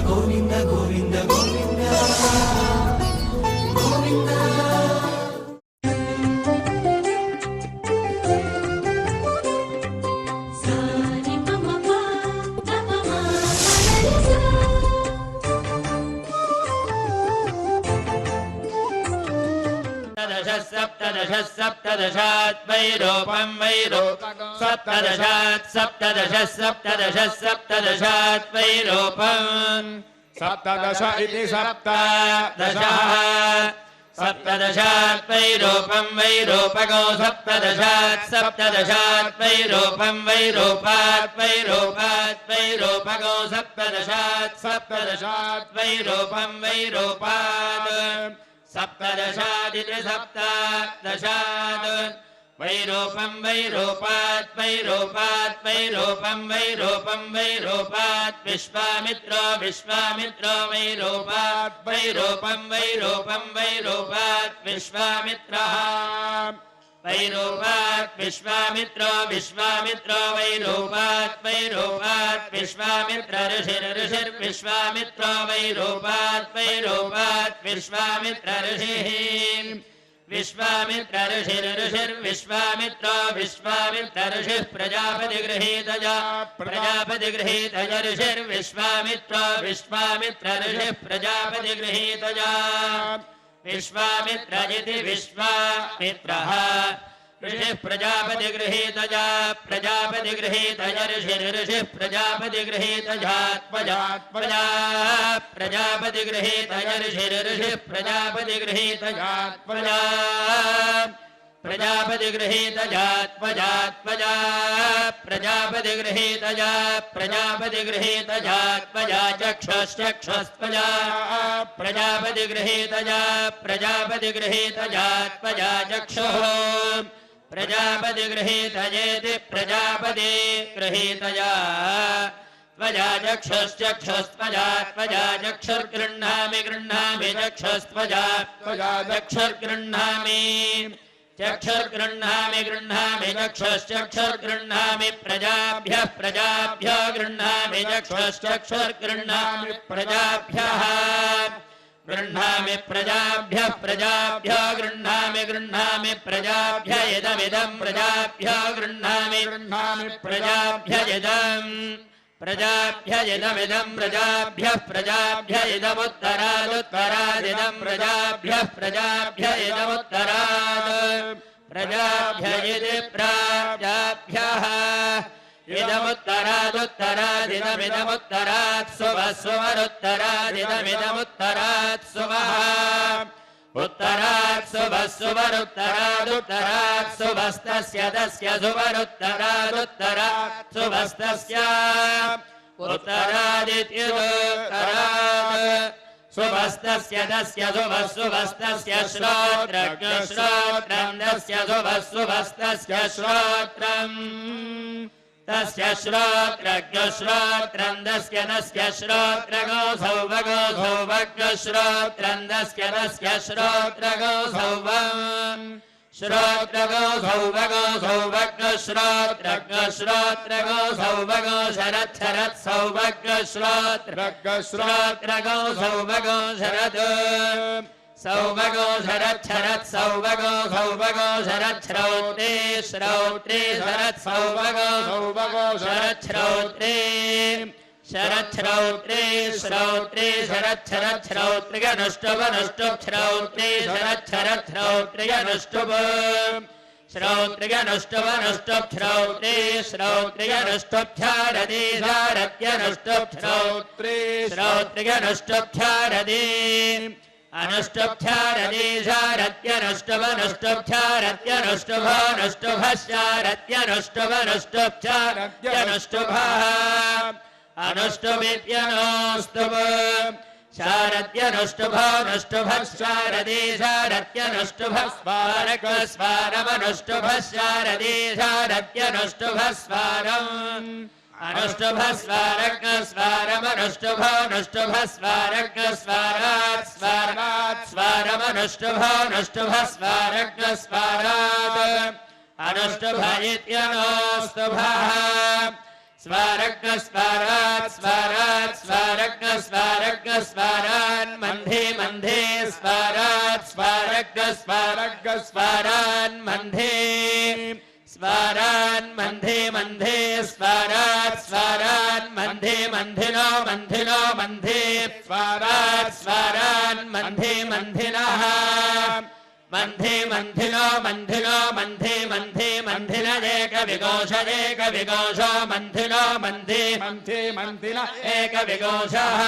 ಗೋವಿಂದ ಗೋವಿಂದ ಗೋವಿಂದ ಗೋವಿಂದ. सप्तदश सप्तदशात् वैरूपं वैरूपं सप्तदशात् सप्तदश सप्तदश सप्तदशात् वैरूपं सप्तदश इति सप्तदशः सप्तदशात् वैरूपं वैरूपको सप्तदशात् सप्तदशात् वैरूपं वैरूपात् वैरूपात् वैरूपको सप्तदशात् सप्तदशात् वैरूपं वैरूपात् सप्तदशादिति सप्तदशात् वैरूपं वैरूपात् वैरूपात् वैरूपं वैरूपं वैरूपात् विश्वामित्रो विश्वामित्रो वैरूपात् वैरूपं वैरूपं वैरूपात् विश्वामित्रः वैरूपात् विश्वामित्रो विश्वामित्रो वैरूपात् वैरूपात् विश्वामित्र ऋषिर्विश्वामित्रो वैरूपात् वैरूपात् विश्वामित्र ऋषिः विश्वामित्र ऋषिर्विश्वामित्रो विश्वामित्र ऋषिः प्रजापतिगृहीतज प्रजापतिगृहीतज ऋषिर्विश्वामित्रो विश्वामित्र ऋषिः प्रजापतिगृहीतज विश्वामित्रजिति विश्वामित्रः ऋषिः प्रजापतिगृहीतज प्रजापतिगृहीतज ऋषिः प्रजापतिगृहीतजात्मजात्मजा प्रजापतिगृहीतज ऋषिः प्रजापतिगृहीतजात्मजा प्रजापतिगृहीतजात्मजात्मजा प्रजापतिगृहीतजा प्रजापतिगृहीतजात्मजा चक्षुश्चक्षुस्त्वजा प्रजापतिगृहीतजा प्रजापतिगृहीतजात्मजा चक्षुः प्रजापतिगृहीतजेति प्रजापतिगृहीतजा त्वजा चक्षुश्चक्षुस्त्वजा त्वजा चक्षुर्गृह्णामि गृह्णामि चक्षुस्त्वजा त्वजा चक्षुर्गृह्णामि चक्षुर्गृह्णामि गृह्णामि चक्षुश्चक्षुर्गृह्णामि प्रजाभ्यः प्रजाभ्यो गृह्णामि चक्षुश्चक्षुर्गृह्णामि प्रजाभ्यः गृह्णामि प्रजाभ्यः प्रजाभ्यो गृह्णामि गृह्णामि प्रजाभ्य इदमिदं प्रजाभ्यो गृह्णामि गृह्णामि प्रजाभ्य इदम् प्रजाभ्य इदमिदं प्रजाभ्यः प्रजाभ्य इदमुत्तरादुत्तरादिदं प्रजाभ्यः प्रजाभ्य इदमुत्तराद् प्रजाभ्य इति प्राजाभ्यः इदमुत्तरादुत्तरादिदमिदमुत्तरात् सुवः सुवरुत्तरादिदमिदमुत्तरात् सुवः उत्तरात् सुवः सुवरुत्तरादुत्तरात् सुवस्तस्य तस्य सुवरुत्तरादुत्तरात् सुवस्तस्य उत्तरादित्युत्तरात् सुवस्तस्य तस्य सुवः सुवस्तस्य श्रोत्रज्ञश्रोत्रं तस्य सुवः सुवस्तस्य श्रोत्रम् तस्य श्रोत्रज्ञश्रोत्रं तस्य नस्य श्रोत्रगो सौभगो सौभग्श्रोत्रं तस्य नस्य श्रोत्रगो सौभम् श्रोत्रगो सौभगो सौभग्श्रोत्रज्ञश्रोत्रगो सौभगो शरत् शरत् सौभग्श्रोत्रज्ञश्रोत्रगो सौभगो शरत् सौभगो शरत् शरत् सौभगो सौभगो शरत् श्रौत्रे श्रौत्रे शरत् सौभगो सौभगो शरत् श्रौत्रे शरत् श्रौत्रे श्रौत्रे शरत् शरत् श्रौत्रियनुष्टुभ अनुष्टुभ श्रौत्रे शरत् शरत् श्रौत्रियनुष्टुभ श्रौत्रियनुष्टुभ अनुष्टुभ श्रौत्रे श्रौत्रियनुष्टुभ झारदे झारत्यनुष्टुभ श्रौत्रे श्रौत्रियनुष्टुभ झारदे अनुष्टुभ्यारदे शारत्यनुष्टुभनुष्टुभश्चारत्यनुष्टुभनुष्टुभ्यारत्यनुष्टुभः अनुष्टुभित्यनोस्तुभ शारत्यनुष्टुभनुष्टुभश्चारदे शारत्यनुष्टुभस्वारकस्वारमनुष्टुभश्चारदे शारत्यनुष्टुभस्वारम् अनुष्टुभस्वारज्ञस्वारमनुष्टुभनुष्टुभस्वारज्ञस्वारात् स्वारात् स्वारमनुष्टुभनुष्टुभस्वारज्ञस्वारात् अनुष्टुभ इत्यनोस्तुभः स्वारग्न स्वारात् स्वारात् स्वारग्न स्वारग्न स्वारान् मन्धे मन्धे स्वारात् स्वारग्न स्वारग्न स्वारान् मन्धे स्वारान् मन्धे मन्धे स्वारात् स्वारान् मन्धे मन्धिनो मन्धिनो मन्धे स्वारात् स्वारान् मन्धे मन्धिनः मन्धे मन्धिनो मन्धिनो मन्धे मन्धे मन्धिनदेक विकोशदेक विकोशो मन्धिनो मन्धे मन्थे मन्थिन एक विकोशः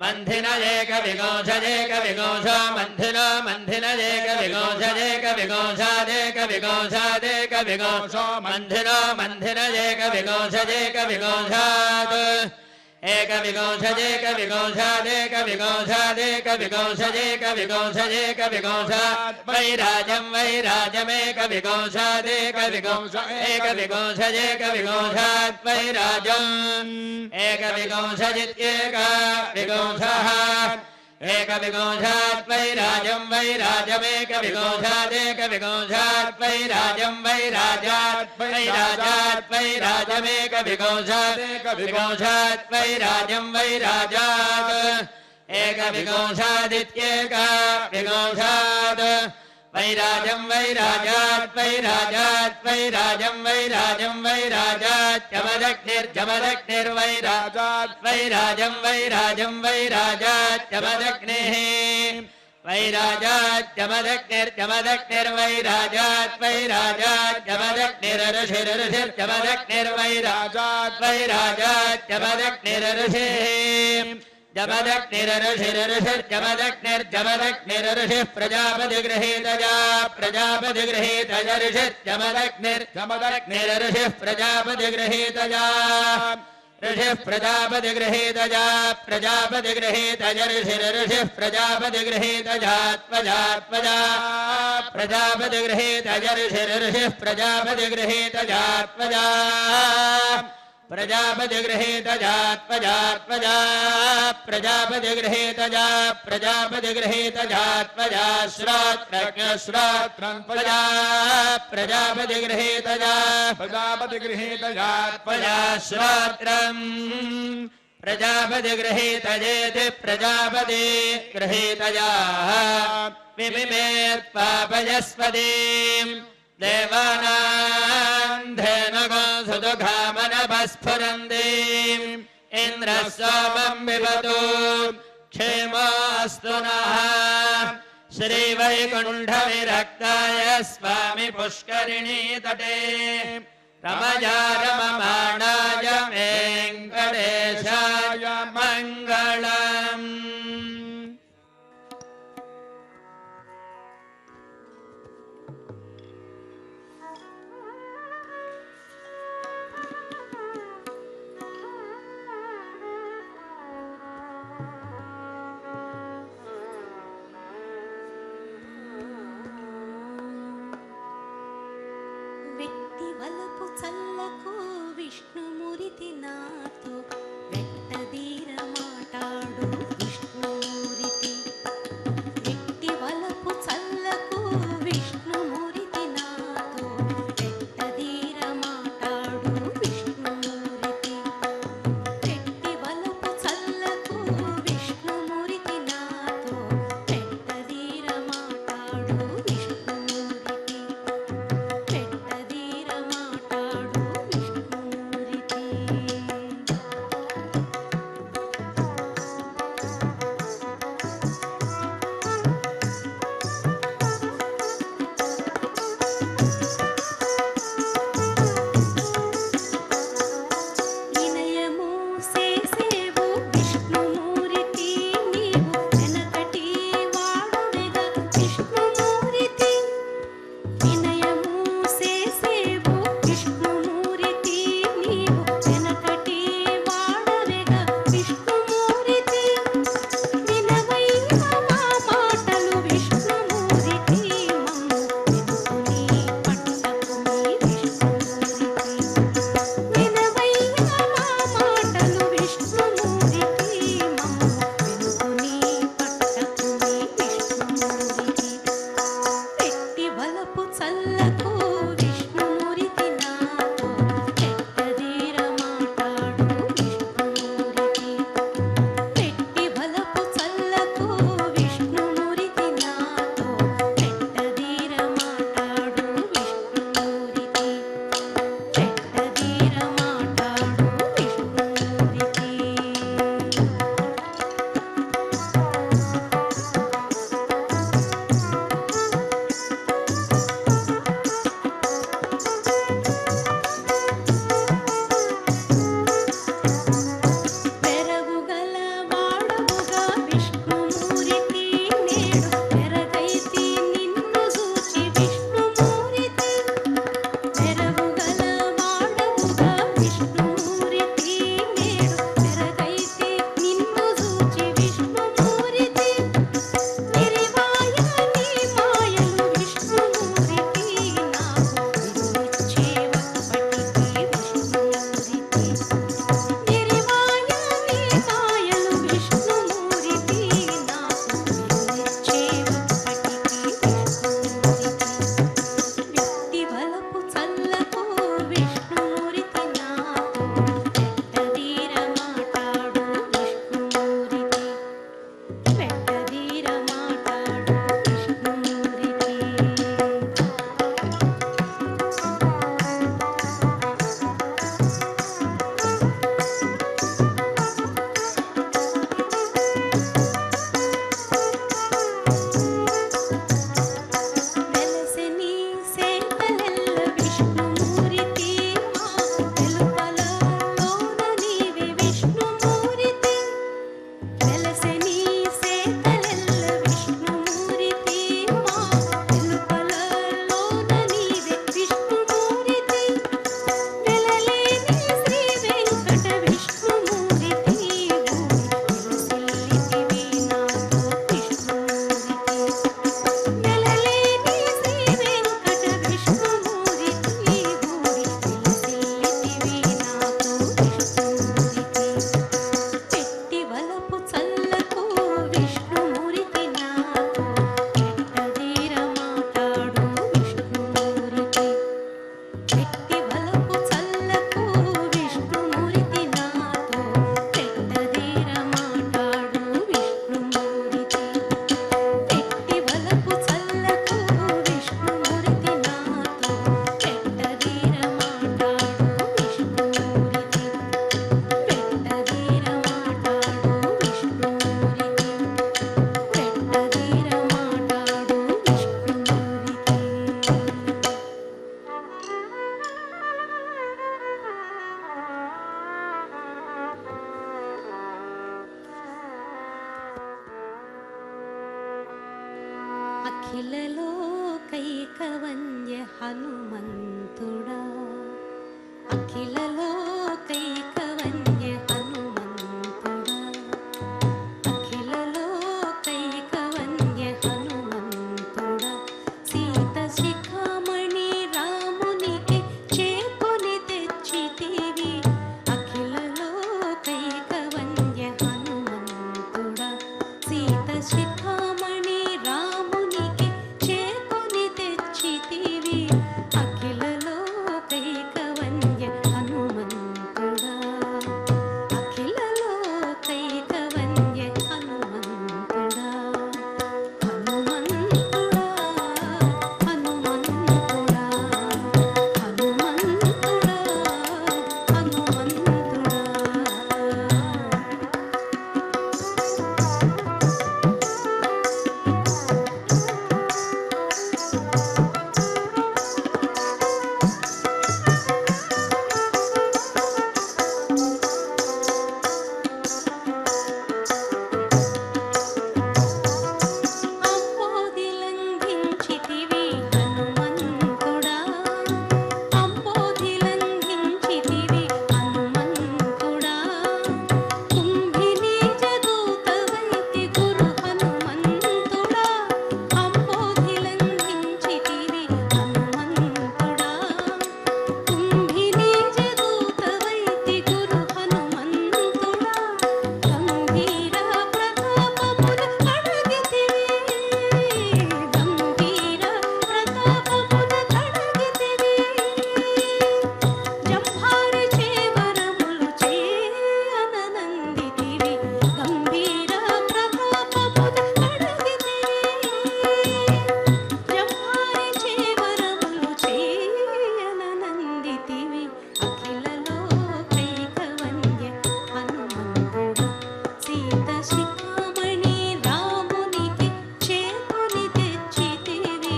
मन्धिनदेक विकोशदेक विकोशो मन्धिनो मन्धिनदेक विकोशदेक विकोशादेक विकोशादेक विकोशो मन्धिनो मन्धिनदेक विकोशदेक विकोशात् एक विकोशदेक विकोशादेक विकोशादेक विकोशदेक विकोशदेक विकोशात् वैराजं वैराजमेक विकोशादेक विकोश एक विकोशदेक विकोशात् वैराजम् एक विकोशजित्येक विकोशः एक विकोशात् वैराजं वैराजमेक विकोशादेक विकोशात् वैराजं वैराजात् वैराजात् वैराजमेक विकोशादेक विकोशात् वैराजं वैराजात् एक विकोशादित्येक विकोशात् वैराजं वैराजात् वैराजात् वैराजं वैराजं वैराजात् जमदग्निर्जमदग्निर्वैराजात् वैराजं वैराजं वैराजात् जमदग्निः वैराजात् जमदग्निर्जमदग्निर्वैराजात् वैराजात् जमदग्निरऋषिरऋषिर्जमदग्निर्वैराजात् वैराजात् जमदग्निरऋषिः जमदग्निरऋषिरऋषिर्जमदग्निर्जमदग्निरऋषिः प्रजापतिगृहीतजा प्रजापतिगृहीतजऋषिर्जमदग्निर्जमदग्निरऋषिः प्रजापतिगृहीतजा ऋषिः प्रजापतिगृहीतजा प्रजापतिगृहीतजऋषिरऋषिः प्रजापतिगृहीतजात्वजात्वजा प्रजापतिगृहीतजऋषिरऋषिः प्रजापतिगृहीतजात्वजा प्रजापतिगृहीतजात्वजात्वजा प्रजापतिगृहीतजा प्रजापतिगृहीतजात्वजा श्रोत्रज्ञश्रोत्रं प्रजा प्रजापतिगृहीतजा प्रजापतिगृहीतजात्वजा श्रोत्रम् प्रजापतिगृहीतजेति प्रजापति गृहीतजाः विमिमेत्पापयस्पतिम् देवानां धेनुगो सुदुघामनभस्फुरन्ति इन्द्रः सोमं विवतु क्षेमोऽस्तु नः श्रीवैकुण्ठविरक्ताय स्वामि पुष्करिणी तटे रमजा रममाणाय वेङ्कटेशाय मङ्गलम् వెట్టి వలపు చల్ల అఖిలలోకైకవంద్య హనుమంతుడా అఖిలలోకైకవంద్య హనుమంతుడా అఖిలలోకైకవంద్య హనుమంతుడా సీత శిఖామణి రామునికి చేకొని తెచ్చితివి అఖిలలోకైకవంద్య హనుమంతుడా సీత శిఖామణి రామునికి చేకొని తెచ్చితివి అఖిలలోకైకవంద్య హనుమంతుడా అఖిలలోకైకవంద్య హనుమంతుడా హనుమంతుడా హనుమంతుడా హనుమంతుడా హనుమంతుడా అంబోధి లంఘించితివి హనుమంతుడా అంబోధి లంఘించితివి హనుమంతుడా కుంభిని జదూతవైతి గురు హనుమంతుడా అంబోధి లంఘించితివి హనుమంతుడా కుంభిని జదూతవైతి గురు హనుమంతుడా గంభీర ప్రతాపమున కడగితివి గంభీర ప్రతాపమున కడగితివి జంభారి చేవరములు చేయననందితివి గంభీర ప్రతాపమున కడగితివి జంభారి చేవరములు చేయననందితివి అఖిలలోకైకవంద్య హనుమంతుడా సీత శిఖామణి రామునికి చేకొని తెచ్చితివి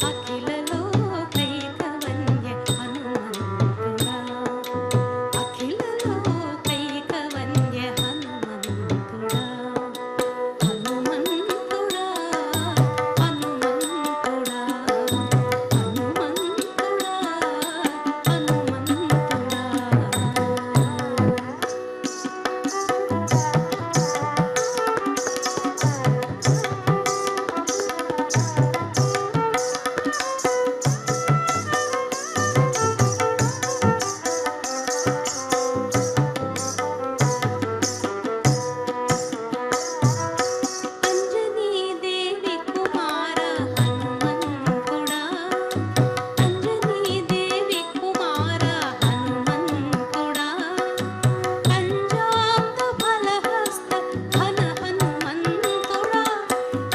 అఖిలలోకైకవంద్య హనుమంతుడా అఖిలలోకైకవంద్య హనుమంతుడా హనుమంతుడా హనుమంతుడా హనుమంతుడా అంజనీ దేవి కుమార హనుమంతుడా అంజనీ దేవి కుమార హనుమంతుడా పంజాబ్ద ఫలహస్త ఘన హనుమంతుడా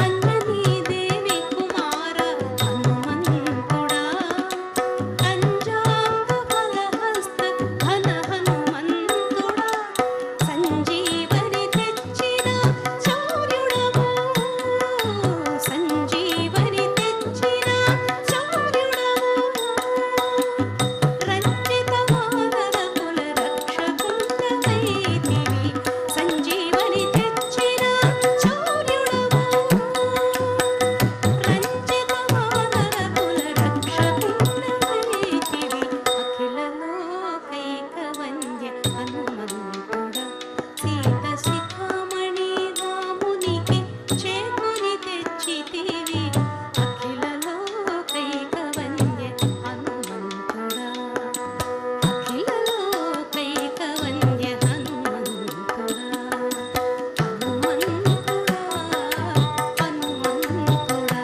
అంజనీ దేవి కుమార హనుమంతుడా పంజాబ్ద ఫలహస్త ఘన హనుమంతుడా సంజీవని తెచ్చిన శౌర్యుడవు సంజీవని తెచ్చిన శౌర్యుడవు రంజిత వానర కుల రక్షకుండవైతివి సంజీవని తెచ్చిన శౌర్యుడవు రంజిత వానర కుల రక్షకుండవైతివి అఖిలలోకైకవంద్య హనుమంతుడా సీత శిఖామణి రామునికి చేకొని తెచ్చితివి అఖిలలోకైకవంద్య హనుమంతుడా అఖిలలోకైకవంద్య హనుమంతుడా హనుమంతుడా హనుమంతుడా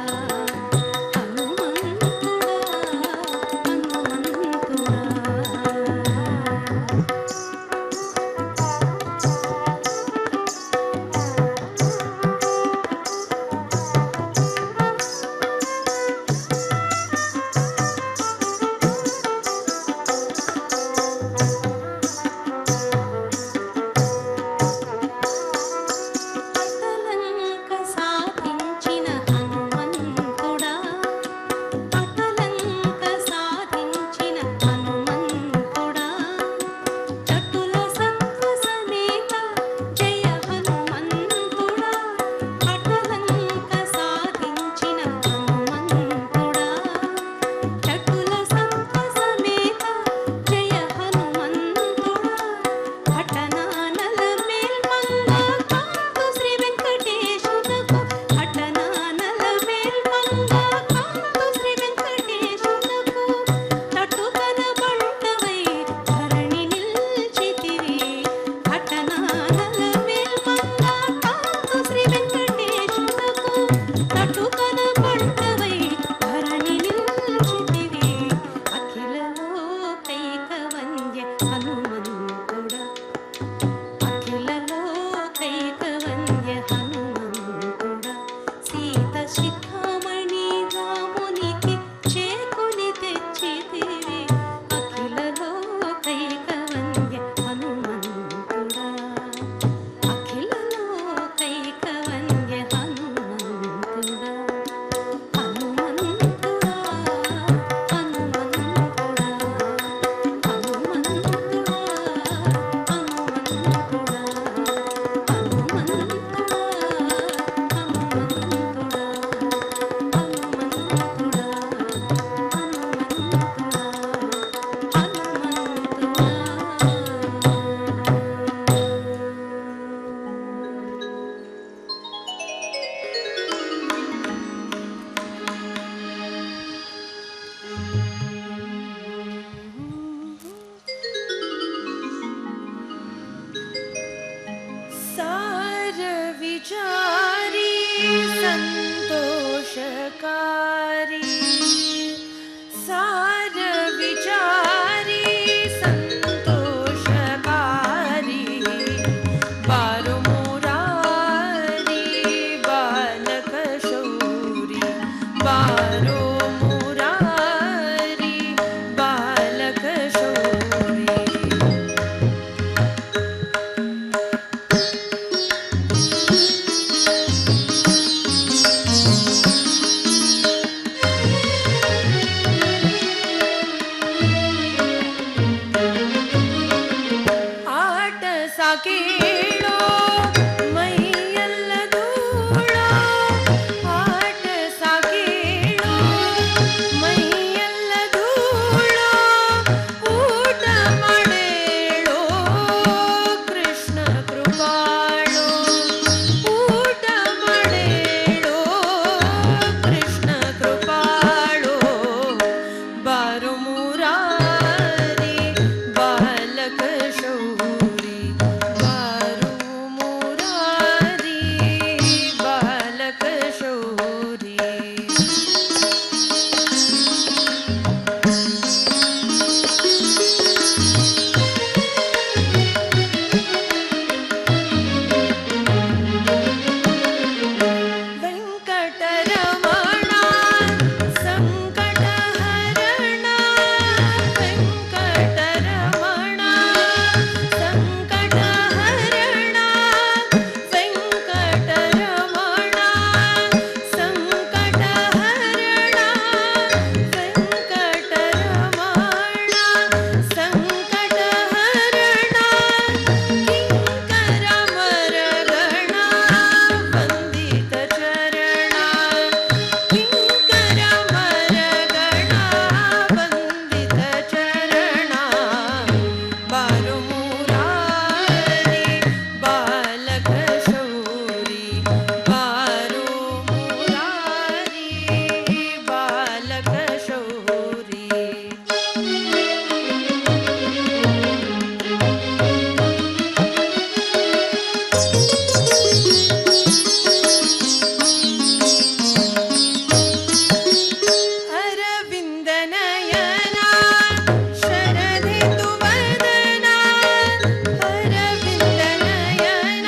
హనుమంతుడా ಸಾಕೇಳೋ ಮೈಯೆಲ್ಲ ಧೂಳೋ ಆಟ ಸಾಕೇಳೋ ಮೈಯೆಲ್ಲ ಧೂಳೋ ಊಟ ಮಾಡೇಳೋ ಕೃಷ್ಣ ಕೃಪಾಳೋ ಊಟ ಮಾಡೇಳೋ ಕೃಷ್ಣ ಕೃಪಾಳೋ ಬಾರು ಮುರಾರಿ ಬಾಲಕ ಶೌರಿ ಬಾರು ಮುರಾರಿ ಬಾಲಕ ಶೌರಿ ವೆಂಕಟರಮಣ ಸಂಕಟಹರಣ ವೆಂಕಟರಮಣ ಸಂಕಟಹರಣ ವೆಂಕಟರಮಣ ಸಂಕಟಹರಣ ವೆಂಕಟರಮಣ ಸಂಕಟಹರಣ ಕಿಂಕರ ಮರಗಣ ವಂದಿತ ಚರಣ ಕಿಂಕರ ಮರಗಣ ವಂದಿತ ಚರಣ ಬಾರು ಮುರಾರಿ ಬಾಲಕ ಶೌರಿ ಬಾರು ಮುರಾರಿ ಬಾಲಕ ಶೌರಿ ಅರವಿಂದ ನಯನ ಶರದಿತು ವದನ ಅರವಿಂದ ನಯನ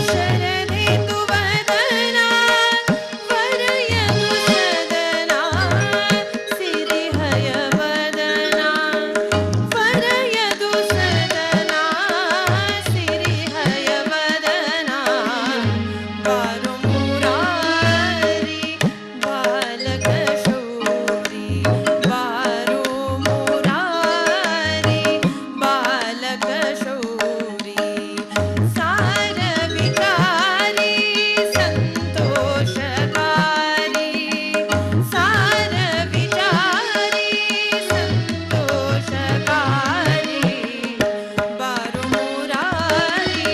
ಶರದಿತು ವದನ ವರಯದು ಸದನ ಸಿರಿಹಯ ವದನ ವರಯದು ಸದನ ಸಿರಿಹಯ ವದನ ಬಾರು ಮುರಾರಿ ಬಾಲಕ ಶೌರಿ ಬಾರು ಮುರಾರಿ ಬಾಲಕ ಶೌರಿ ಸಾರ ವಿಚಾರಿ ಸಂತೋಷಕಾರಿ ಸಾರ ವಿಚಾರಿ ಸಂತೋಷಕಾರಿ ಬಾರು ಮುರಾರಿ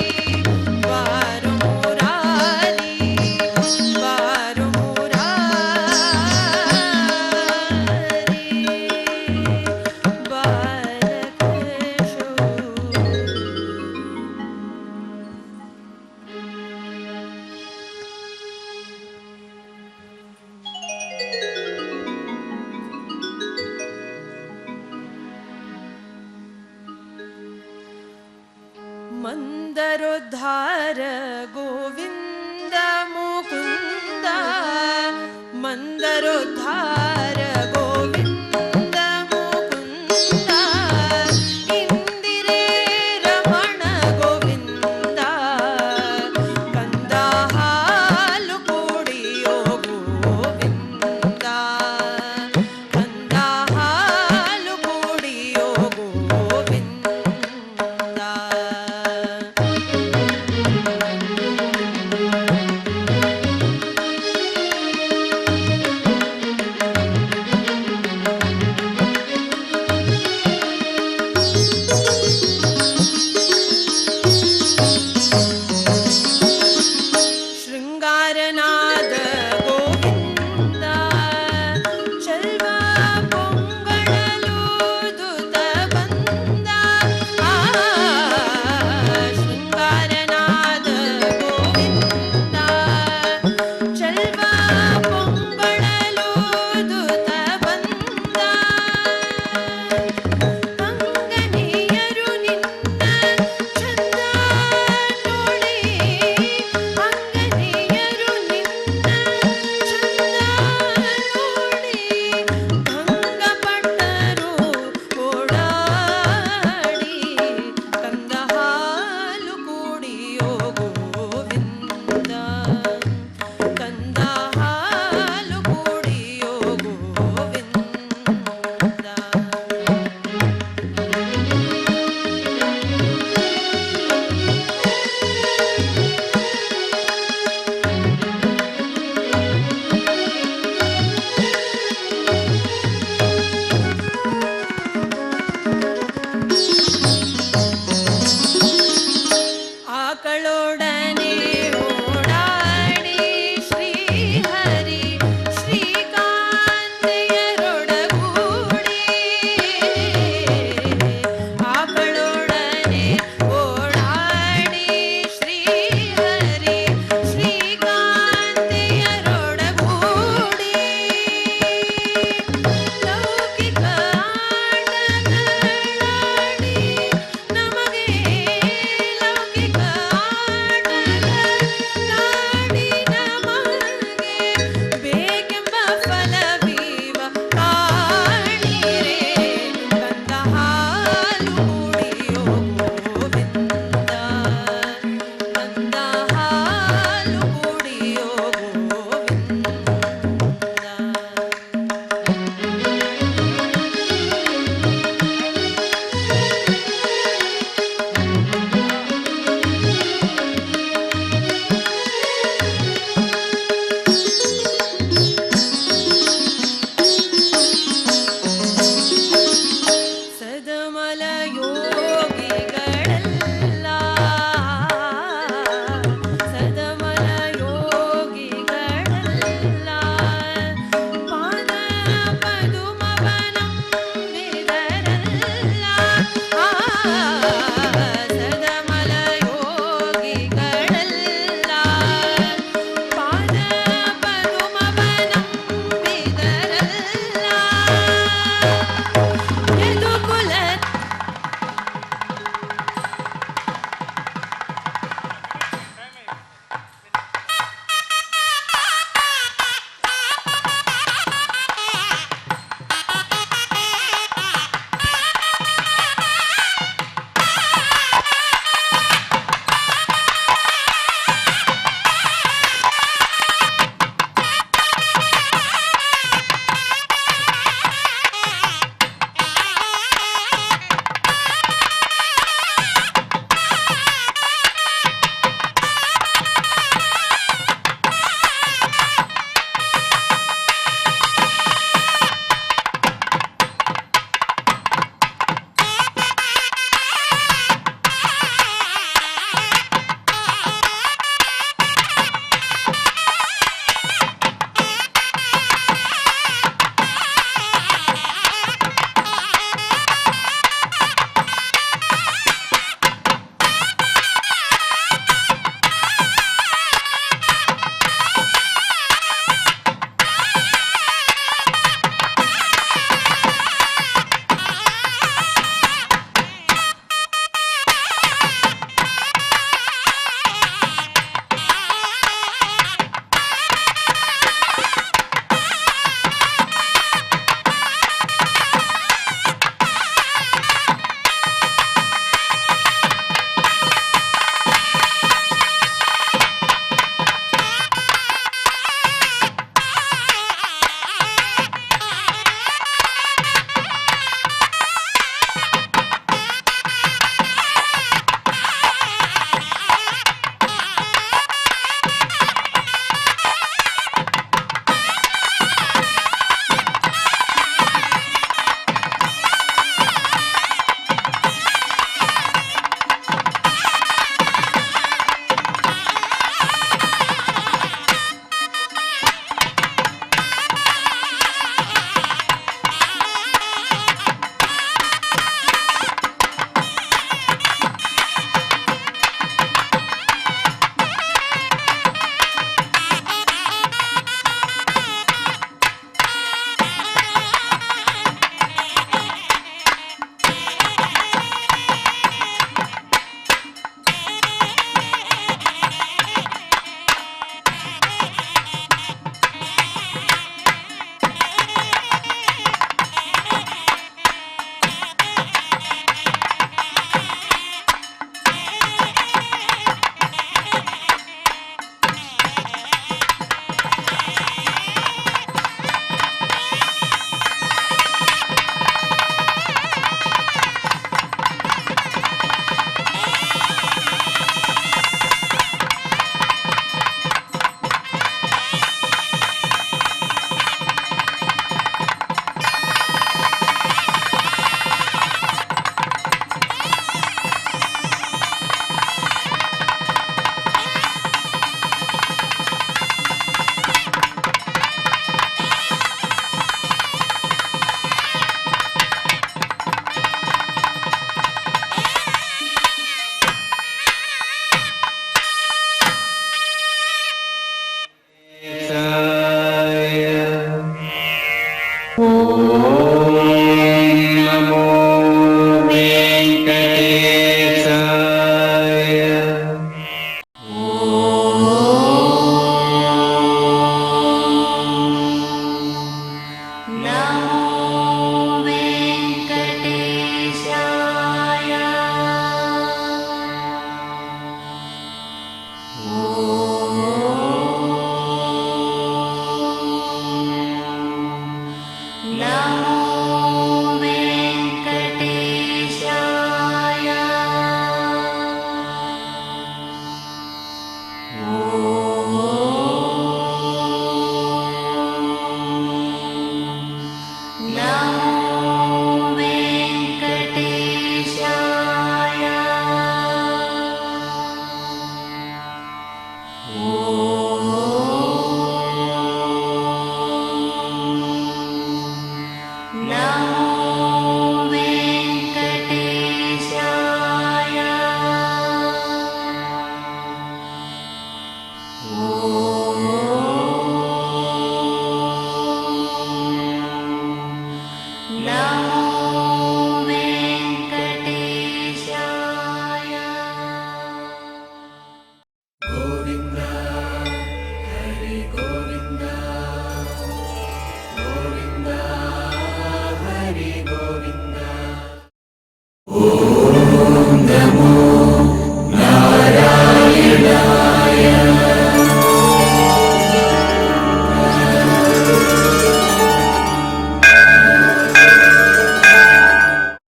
ಬಾರು ಮುರಾರಿ ಬಾರು ಮಂದರೋದ್ಧಾರ ಗೋವಿಂದ ಮುಕುಂದ ಮಂದರೋದ್ಧಾರ